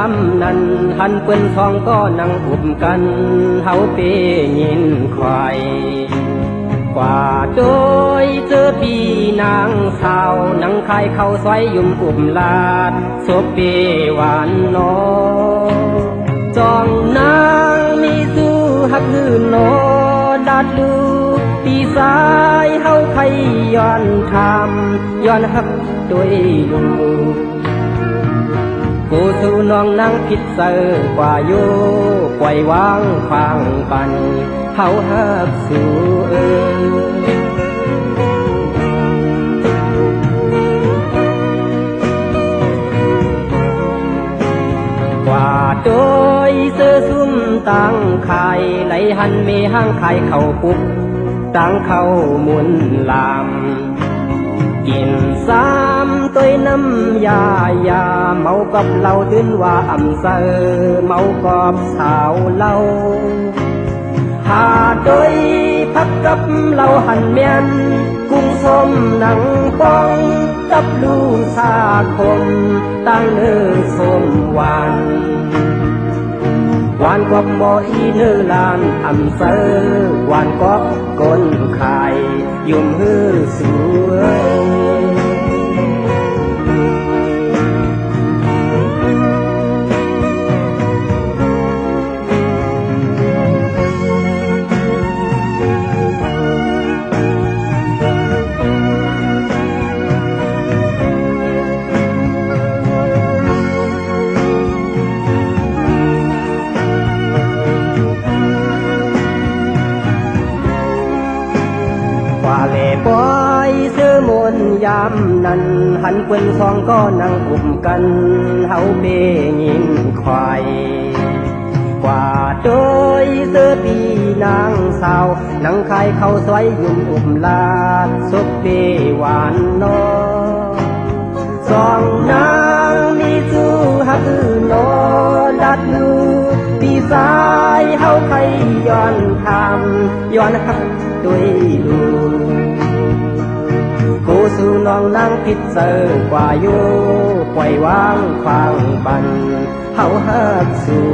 ามนั้นหันเปิ้นทองก็นั่งอุบกันเฮาเปยินควายกว่าโดยเจอปีนางสาวนังคายเข้าซอยยุ่มอุ่มลาดโซเปหวานนอจองนางมีสู้หักหืนนอดัดลูกปีสายเฮาไขย้อนทำย้อนหักด้วยลูกกูสู่น้องนางผิดเสือกว่าโยปล่อยวางควางปันเฮาหักสู่กว่าโดยเสื้อซุ่มตั้งไข่ไหลหันมีห้างไข่เข่าปุบตั้งเข้าหมุนลามกินซ้ำตัวน้ำยายาเมากับเหล้าตื่นว่าอ่ำเสอเมากับสาวเหล้าหาโดยพักกับเหล้าหันเมียนกุ้งส้มหนังป้องกับลูกสาคมตั้งเนื้อส้มหวานหวานกบหมออีเนื้อลานอ่ำเสอหวานกบก้นไข่ยุ่มหื้อสวยว่าเล่ปอยเสื้อมนยามนั้นหันเปิ้นสองก็นั่งกุมกันเฮาเปยินควายกว่าโดยเสื้อปีนางสาวนังคายเข้าซอยยุ่มอุ่มลาดสุกเปหวานนอสองนางมีสู้หักนอดัดลูกปีสายเฮาไขย้อนทำย้อนหักด้วยลูกกูสู่น้องนางผิดเสือกว่าโยปล่อยวางควางปันเฮาหักสู่